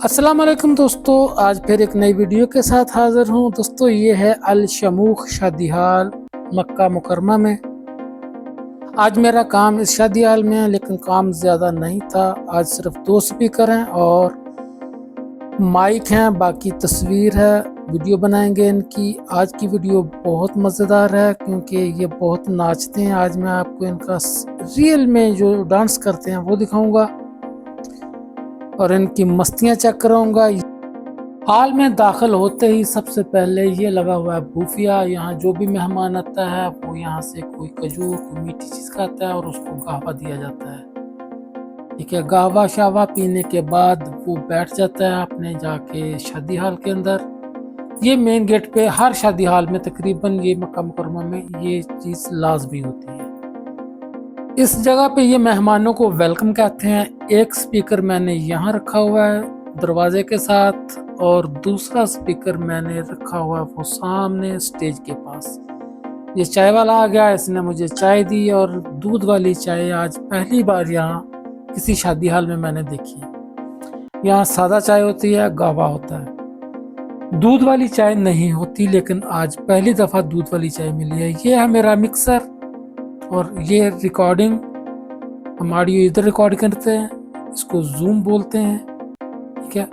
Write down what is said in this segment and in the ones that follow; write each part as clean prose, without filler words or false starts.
अस्सलाम वालेकुम दोस्तों, आज फिर एक नई वीडियो के साथ हाज़िर हूँ। दोस्तों ये है अल शमूख शादी हाल मक्का मुकरमा में। आज मेरा काम इस शादी हाल में है, लेकिन काम ज़्यादा नहीं था। आज सिर्फ 2 स्पीकर हैं और माइक हैं, बाकी तस्वीर है। वीडियो बनाएंगे इनकी। आज की वीडियो बहुत मज़ेदार है क्योंकि ये बहुत नाचते हैं। आज मैं आपको इनका रियल में जो डांस करते हैं वो दिखाऊंगा और इनकी मस्तियाँ चेक कराऊंगा। हाल में दाखिल होते ही सबसे पहले ये लगा हुआ है बूफिया। यहाँ जो भी मेहमान आता है वो यहाँ से कोई खजूर, कोई मीठी चीज़ खाता है और उसको गाहवा दिया जाता है। ठीक है, गाहवा शावा पीने के बाद वो बैठ जाता है अपने जाके शादी हाल के अंदर। ये मेन गेट पे हर शादी हाल में तकरीबन ये मक्का मुकरमा में ये चीज़ लाजमी होती है। इस जगह पे ये मेहमानों को वेलकम कहते हैं। एक स्पीकर मैंने यहाँ रखा हुआ है दरवाजे के साथ और दूसरा स्पीकर मैंने रखा हुआ है वो सामने स्टेज के पास। ये चाय वाला आ गया, इसने मुझे चाय दी और दूध वाली चाय आज पहली बार यहाँ किसी शादी हाल में मैंने देखी है। यहाँ सादा चाय होती है, गावा होता है, दूध वाली चाय नहीं होती, लेकिन आज पहली दफ़ा दूध वाली चाय मिली है। ये है मेरा मिक्सर और ये रिकॉर्डिंग, हम ऑडियो इधर रिकॉर्ड करते हैं, इसको जूम बोलते हैं। ठीक है,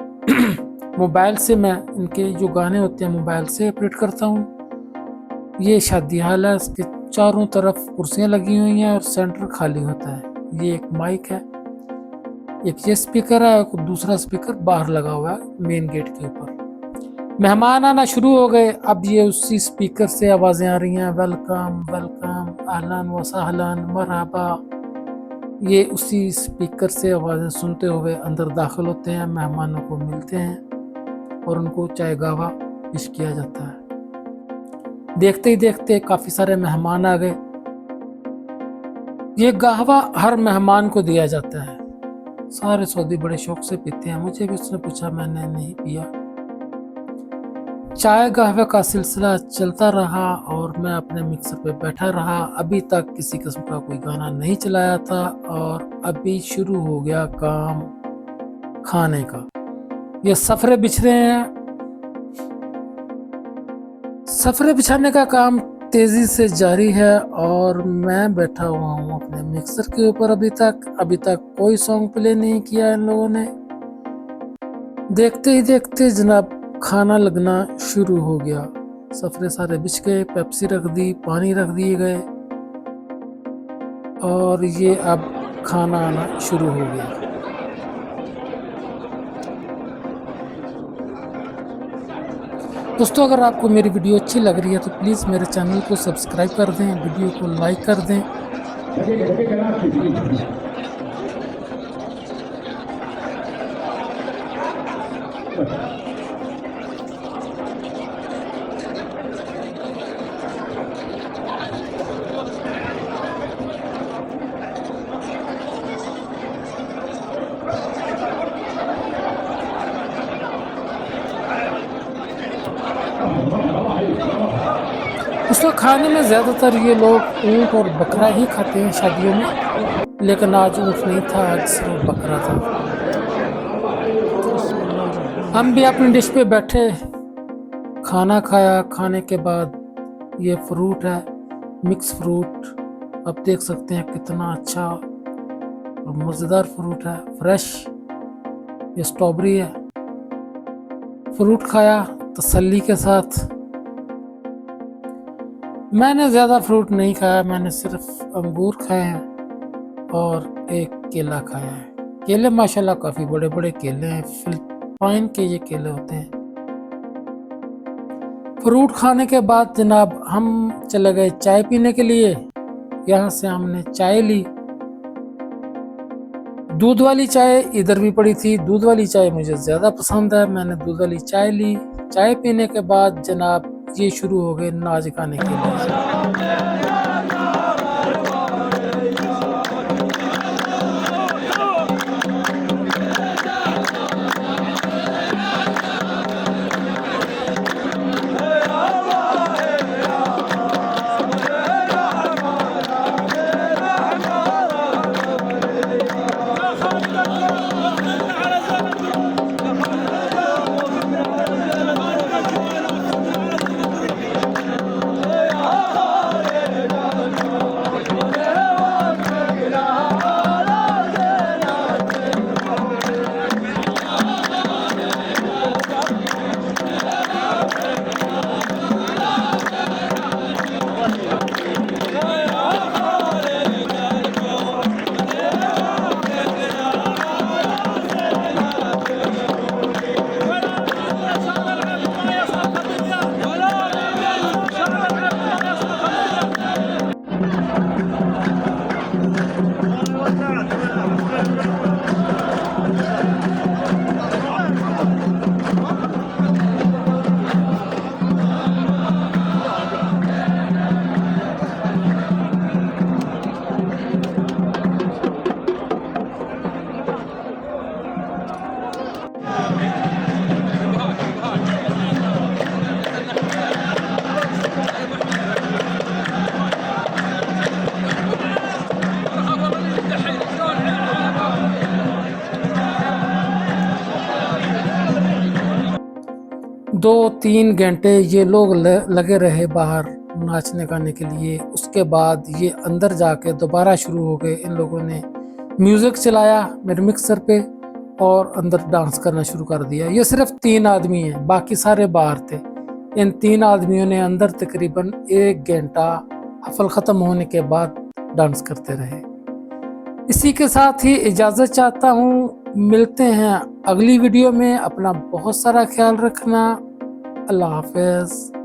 मोबाइल से मैं इनके जो गाने होते हैं मोबाइल से ऑपरेट करता हूँ। ये शादी हाल है, इसके चारों तरफ कुर्सियाँ लगी हुई हैं और सेंटर खाली होता है। ये एक माइक है, एक ये स्पीकर है और दूसरा स्पीकर बाहर लगा हुआ है मेन गेट के ऊपर। मेहमान आना शुरू हो गए। अब ये उसी स्पीकर से आवाज़ें आ रही हैं, वेलकम वेलकम, अहलन व सहलन, मरहबा। ये उसी स्पीकर से आवाज़ें सुनते हुए अंदर दाखिल होते हैं, मेहमानों को मिलते हैं और उनको चाय गावा पेश किया जाता है। देखते ही देखते काफ़ी सारे मेहमान आ गए। ये गाहवा हर मेहमान को दिया जाता है। सारे सऊदी बड़े शौक से पीते हैं, मुझे भी उसने पूछा, मैंने नहीं पिया। चाय गाहवे का सिलसिला चलता रहा और मैं अपने मिक्सर पे बैठा रहा। अभी तक किसी किस्म का कोई गाना नहीं चलाया था और अभी शुरू हो गया काम खाने का। ये सफरे बिछ रहे हैं। सफरे बिछाने का काम तेजी से जारी है और मैं बैठा हुआ हूँ अपने मिक्सर के ऊपर। अभी तक कोई सॉन्ग प्ले नहीं किया इन लोगों ने। देखते ही देखते जनाब खाना लगना शुरू हो गया। सफरे सारे बिछ गए, पेप्सी रख दी, पानी रख दिए गए और ये अब खाना आना शुरू हो गया। दोस्तों, अगर आपको मेरी वीडियो अच्छी लग रही है तो प्लीज़ मेरे चैनल को सब्सक्राइब कर दें, वीडियो को लाइक कर दें। दोस्तों, खाने में ज़्यादातर ये लोग ऊँट और बकरा ही खाते हैं शादियों में, लेकिन आज ऊँट नहीं था, आज सिर्फ बकरा था। हम भी अपनी डिश पे बैठे, खाना खाया। खाने के बाद ये फ्रूट है, मिक्स फ्रूट। आप देख सकते हैं कितना अच्छा और मज़ेदार फ्रूट है, फ्रेश। ये स्ट्रॉबेरी है। फ्रूट खाया तसल्ली के साथ। मैंने ज़्यादा फ्रूट नहीं खाया, मैंने सिर्फ अंगूर खाए हैं और एक केला खाया है। केले माशाल्लाह काफ़ी बड़े बड़े केले हैं, फिलिपाइन के ये केले होते हैं। फ्रूट खाने के बाद जनाब हम चले गए चाय पीने के लिए। यहाँ से हमने चाय ली। दूध वाली चाय इधर भी पड़ी थी। दूध वाली चाय मुझे ज़्यादा पसंद है, मैंने दूध वाली चाय ली। चाय पीने के बाद जनाब ये शुरू हो गए नाच गाने के लिए। 2-3 घंटे ये लोग लगे रहे बाहर नाचने गाने के लिए। उसके बाद ये अंदर जाके दोबारा शुरू हो गए। इन लोगों ने म्यूज़िक चलाया मेरे मिक्सर पे और अंदर डांस करना शुरू कर दिया। ये सिर्फ 3 आदमी हैं, बाकी सारे बाहर थे। इन 3 आदमियों ने अंदर तकरीबन 1 घंटा हफल ख़त्म होने के बाद डांस करते रहे। इसी के साथ ही इजाज़त चाहता हूँ। मिलते हैं अगली वीडियो में। अपना बहुत सारा ख्याल रखना। अल्लाह हाफ़िज़।